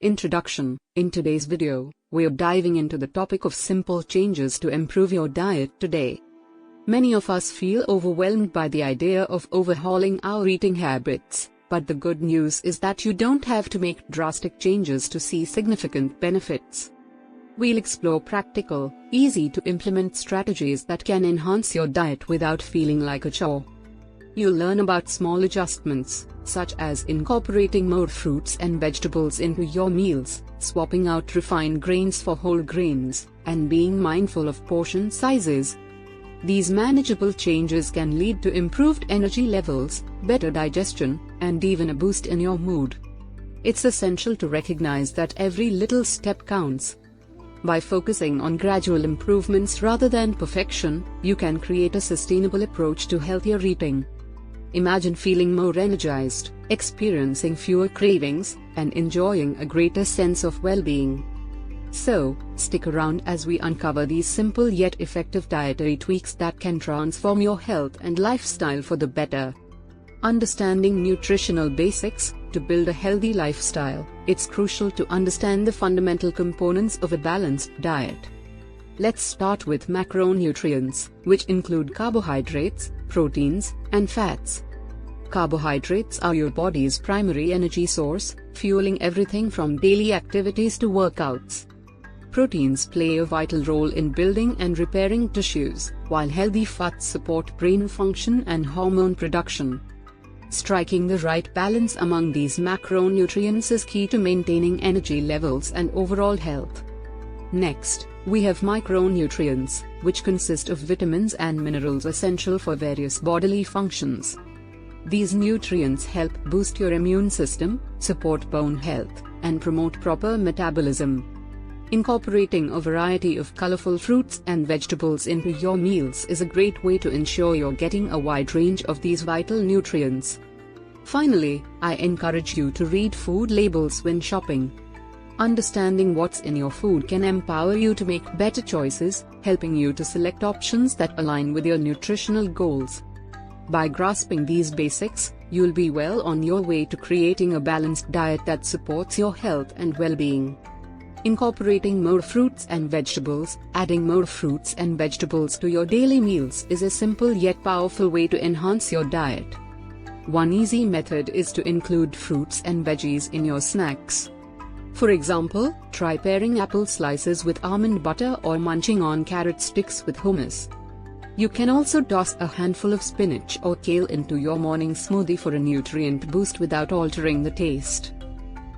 Introduction. In today's video, we're diving into the topic of simple changes to improve your diet today. Many of us feel overwhelmed by the idea of overhauling our eating habits, but the good news is that you don't have to make drastic changes to see significant benefits. We'll explore practical, easy-to-implement strategies that can enhance your diet without feeling like a chore. You'll learn about small adjustments, such as incorporating more fruits and vegetables into your meals, swapping out refined grains for whole grains, and being mindful of portion sizes. These manageable changes can lead to improved energy levels, better digestion, and even a boost in your mood. It's essential to recognize that every little step counts. By focusing on gradual improvements rather than perfection, you can create a sustainable approach to healthier eating. Imagine feeling more energized, experiencing fewer cravings, and enjoying a greater sense of well-being. So, stick around as we uncover these simple yet effective dietary tweaks that can transform your health and lifestyle for the better. Understanding nutritional basics. To build a healthy lifestyle, it's crucial to understand the fundamental components of a balanced diet. Let's start with macronutrients, which include carbohydrates, proteins, and fats. Carbohydrates are your body's primary energy source, fueling everything from daily activities to workouts. Proteins play a vital role in building and repairing tissues, while healthy fats support brain function and hormone production. Striking the right balance among these macronutrients is key to maintaining energy levels and overall health. Next, we have micronutrients, which consist of vitamins and minerals essential for various bodily functions. These nutrients help boost your immune system, support bone health, and promote proper metabolism. Incorporating a variety of colorful fruits and vegetables into your meals is a great way to ensure you're getting a wide range of these vital nutrients. Finally, I encourage you to read food labels when shopping. Understanding what's in your food can empower you to make better choices, helping you to select options that align with your nutritional goals. By grasping these basics, you'll be well on your way to creating a balanced diet that supports your health and well-being. Incorporating more fruits and vegetables. Adding more fruits and vegetables to your daily meals is a simple yet powerful way to enhance your diet. One easy method is to include fruits and veggies in your snacks. For example, try pairing apple slices with almond butter or munching on carrot sticks with hummus. You can also toss a handful of spinach or kale into your morning smoothie for a nutrient boost without altering the taste.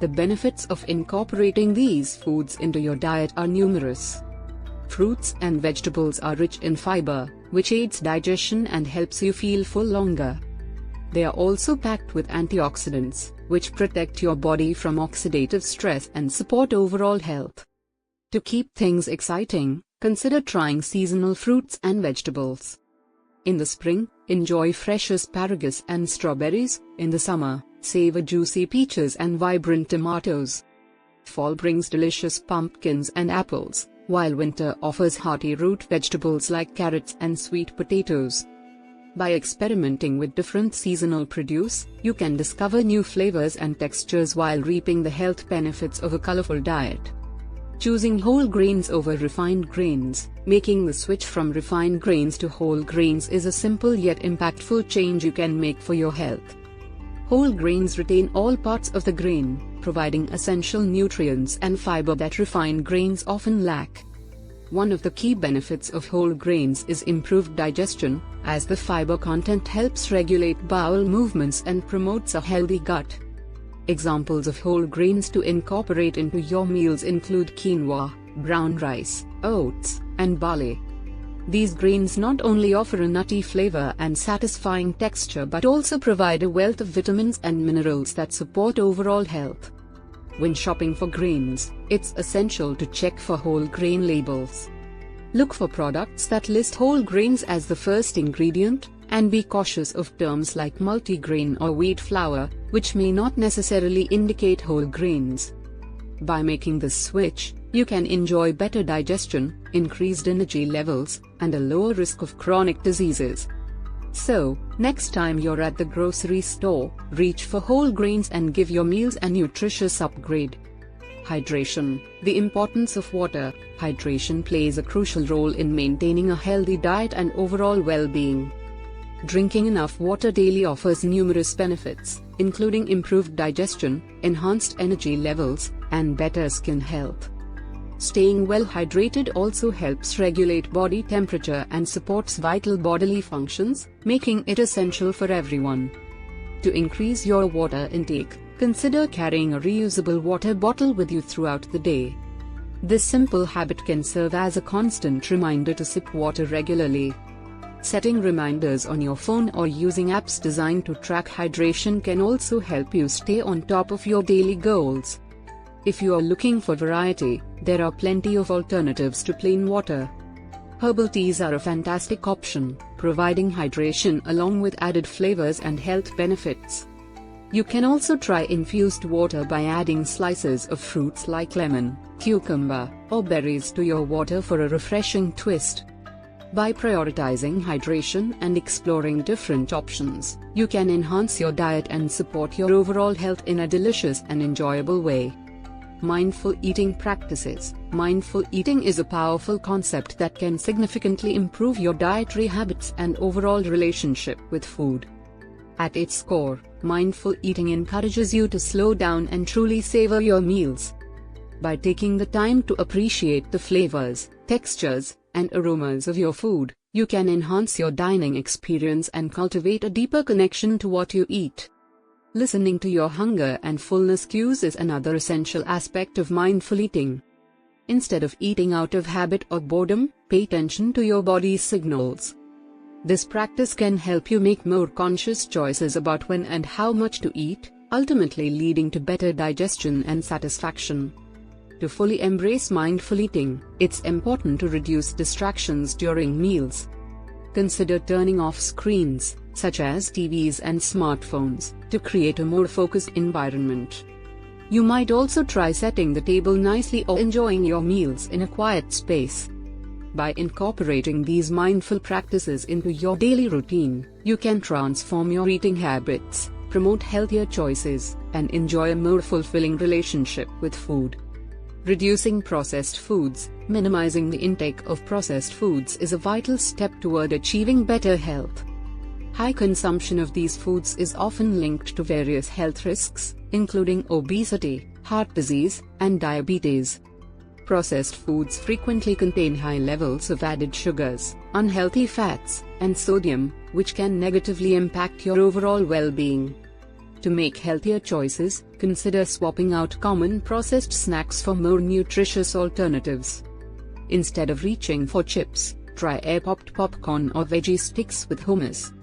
The benefits of incorporating these foods into your diet are numerous. Fruits and vegetables are rich in fiber, which aids digestion and helps you feel full longer. They are also packed with antioxidants, which protect your body from oxidative stress and support overall health. To keep things exciting, consider trying seasonal fruits and vegetables. In the spring, enjoy fresh asparagus and strawberries. In the summer, savor juicy peaches and vibrant tomatoes. Fall brings delicious pumpkins and apples, while winter offers hearty root vegetables like carrots and sweet potatoes. By experimenting with different seasonal produce, you can discover new flavors and textures while reaping the health benefits of a colorful diet. Choosing whole grains over refined grains. Making the switch from refined grains to whole grains is a simple yet impactful change you can make for your health. Whole grains retain all parts of the grain, providing essential nutrients and fiber that refined grains often lack. One of the key benefits of whole grains is improved digestion, as the fiber content helps regulate bowel movements and promotes a healthy gut. Examples of whole grains to incorporate into your meals include quinoa, brown rice, oats, and barley. These grains not only offer a nutty flavor and satisfying texture but also provide a wealth of vitamins and minerals that support overall health. When shopping for grains, it's essential to check for whole grain labels. Look for products that list whole grains as the first ingredient, and be cautious of terms like multigrain or wheat flour, which may not necessarily indicate whole grains. By making this switch, you can enjoy better digestion, increased energy levels, and a lower risk of chronic diseases. So, next time you're at the grocery store, reach for whole grains and give your meals a nutritious upgrade. Hydration. The importance of water. Hydration plays a crucial role in maintaining a healthy diet and overall well-being. Drinking enough water daily offers numerous benefits, including improved digestion, enhanced energy levels, and better skin health. Staying well hydrated also helps regulate body temperature and supports vital bodily functions, making it essential for everyone. To increase your water intake, consider carrying a reusable water bottle with you throughout the day. This simple habit can serve as a constant reminder to sip water regularly. Setting reminders on your phone or using apps designed to track hydration can also help you stay on top of your daily goals. If you are looking for variety, there are plenty of alternatives to plain water. Herbal teas are a fantastic option, providing hydration along with added flavors and health benefits. You can also try infused water by adding slices of fruits like lemon, cucumber, or berries to your water for a refreshing twist. By prioritizing hydration and exploring different options, you can enhance your diet and support your overall health in a delicious and enjoyable way. Mindful eating practices. Mindful eating is a powerful concept that can significantly improve your dietary habits and overall relationship with food. At its core, mindful eating encourages you to slow down and truly savor your meals. By taking the time to appreciate the flavors, textures, and aromas of your food, you can enhance your dining experience and cultivate a deeper connection to what you eat. Listening to your hunger and fullness cues is another essential aspect of mindful eating. Instead of eating out of habit or boredom, pay attention to your body's signals. This practice can help you make more conscious choices about when and how much to eat, ultimately leading to better digestion and satisfaction. To fully embrace mindful eating, it's important to reduce distractions during meals. Consider turning off screens, such as TVs and smartphones, to create a more focused environment. You might also try setting the table nicely or enjoying your meals in a quiet space. By incorporating these mindful practices into your daily routine, you can transform your eating habits, promote healthier choices, and enjoy a more fulfilling relationship with food. Reducing processed foods. Minimizing the intake of processed foods is a vital step toward achieving better health. High consumption of these foods is often linked to various health risks, including obesity, heart disease, and diabetes. Processed foods frequently contain high levels of added sugars, unhealthy fats, and sodium, which can negatively impact your overall well-being. To make healthier choices, consider swapping out common processed snacks for more nutritious alternatives. Instead of reaching for chips, try air-popped popcorn or veggie sticks with hummus.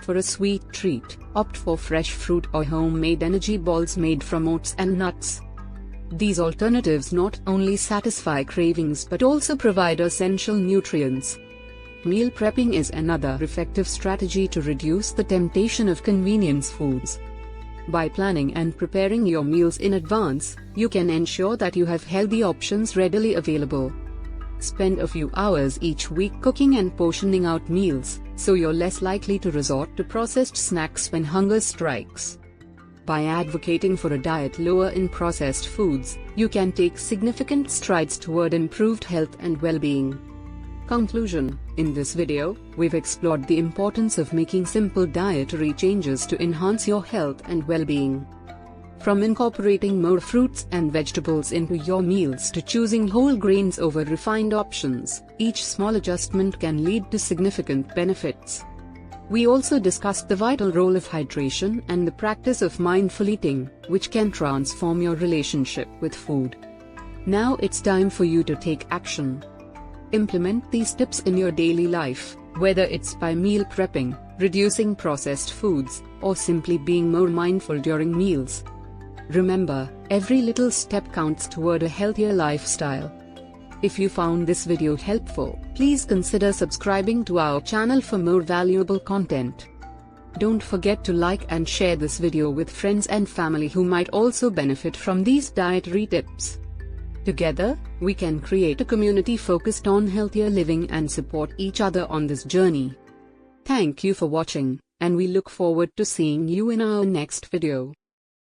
For a sweet treat, opt for fresh fruit or homemade energy balls made from oats and nuts. These alternatives not only satisfy cravings but also provide essential nutrients. Meal prepping is another effective strategy to reduce the temptation of convenience foods. By planning and preparing your meals in advance, you can ensure that you have healthy options readily available. Spend a few hours each week cooking and portioning out meals, so you're less likely to resort to processed snacks when hunger strikes. By advocating for a diet lower in processed foods, you can take significant strides toward improved health and well-being. Conclusion. In this video, we've explored the importance of making simple dietary changes to enhance your health and well-being. From incorporating more fruits and vegetables into your meals to choosing whole grains over refined options, each small adjustment can lead to significant benefits. We also discussed the vital role of hydration and the practice of mindful eating, which can transform your relationship with food. Now it's time for you to take action. Implement these tips in your daily life, whether it's by meal prepping, reducing processed foods, or simply being more mindful during meals. Remember, every little step counts toward a healthier lifestyle. If you found this video helpful, please consider subscribing to our channel for more valuable content. Don't forget to like and share this video with friends and family who might also benefit from these dietary tips. Together, we can create a community focused on healthier living and support each other on this journey. Thank you for watching, and we look forward to seeing you in our next video.